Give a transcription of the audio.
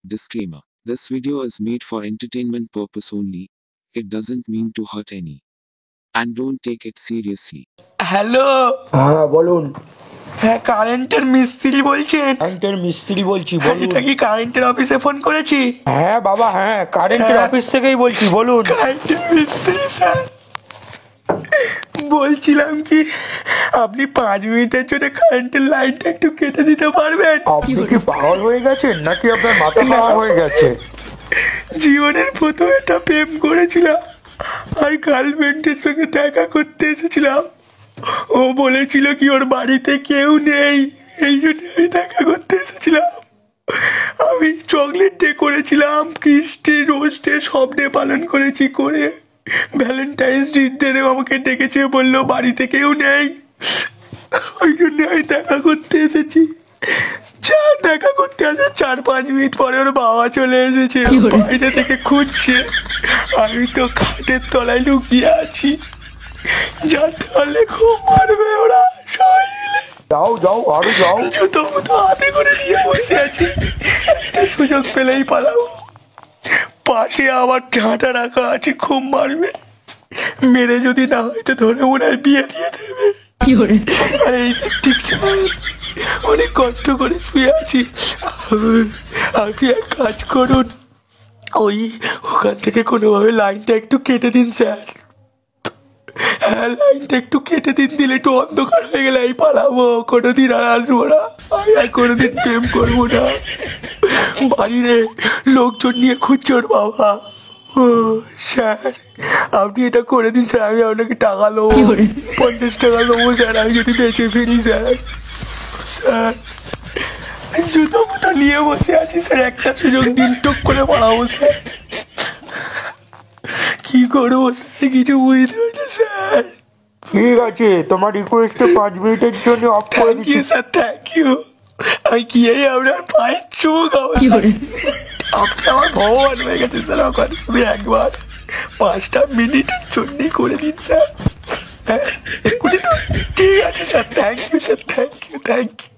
Disclaimer. This video is made for entertainment purpose only. It doesn't mean to hurt any. And don't take it seriously. Hello, হ্যাঁ বলুন। হ্যাঁ কারেন্টের মিস্ত্রি বলছেন? কারেন্টের মিস্ত্রি বলছি, বলুন। এটা কি কারেন্টের অফিসে ফোন করেছি? হ্যাঁ বাবা, হ্যাঁ কারেন্টের হ্যাঁ। অফিস থেকেই বলছি, বলুন। কারেন্টের মিস্ত্রি স্যার, বলছিলাম কি আপনি 5 মিনিটের জন্য কারেন্টের লাইনটা একটু কেটে দিতে পারবেন? আপনি কি পাগল হয়ে গেছেন নাকি আপনার মাথা খারাপ হয়ে গেছে? জীবনের প্রথম একটা প্রেম করেছিলাম আর গার্লফ্রেন্ডের সঙ্গে দেখা করতে এসেছিলাম। ও বলেছিল কি ওর বাড়িতে কেউ নেই, এই জন্য আমি দেখা করতে এসেছিলাম। আমি চকলেট ডে করেছিলাম, কিস্টি রোজ ডে সব ডে পালন করেছি, করে ভ্যালেন্টাইন্স ডে আমাকে ডেকেছে, বললো বাড়িতে কেউ নেই, ওই জন্য আমি দেখা করতে এসেছি। যা দেখা করতে আসে 4-5 মিনিট পরে ওর বাবা চলে এসেছে, বাইরে থেকে খুঁজছে। আমি তো খাটের তলায় লুকিয়ে আছি, জানতে পারলে খুব মারবে ওরা সবাই মিলে। যাও যাও, আরো যাও। জুতো মুতো হাতে করে নিয়ে বসে আছি, একটা সুযোগ পেলেই পালাবো। পাশে আবার ঝাঁটা রাখা আছে, খুব মারবে, মেরে যদি না হয় তো ধরে মনে হয় বিয়ে দিয়ে দেবে। আর এই ঠিক অনেক কষ্ট করে শুয়ে আছি। আপনি এক কাজ করুন, ওখান থেকে কোনোভাবে লাইনটা একটু কেটে দিন স্যার। হ্যাঁ লাইনটা একটু কেটে দিন, দিলে একটু অন্ধকার হয়ে গেলে এই পালাবো, কোনোদিন আর আসবো না, আমি আর কোনোদিন প্রেম করবো না। বাড়িরে লোকজন নিয়ে খুঁজছে ওর বাবা। ও স্যার আপনি এটা করে দিন স্যার, আমি আপনাকে টাকা দেবো, 50 টাকা দেবো স্যার, আমি যদি বেঁচে ফিরি স্যার। স্যার জুতো মুতো নিয়ে বসে আছি স্যার, একটা সুযোগ দিন, টুক করে পালাবো স্যার। কি করবো স্যার কিছু বুঝতে পারছি স্যার। ঠিক আছে, তোমার রিকোয়েস্টে 5 মিনিটের জন্য অফ করে থ্যাংক দিচ্ছি। You sir, thank you. আমি গিয়েই আপনার পায়ের চুমু খাবো। আপনি আমার ভগবান হয়ে গেছে স্যার, ওখান শুধু একবার 5টা মিনিটের জন্যই করে দিন স্যার। হ্যাঁ এক্ষুনি তো ঠিক আছে sir, thank you sir, thank you, thank you.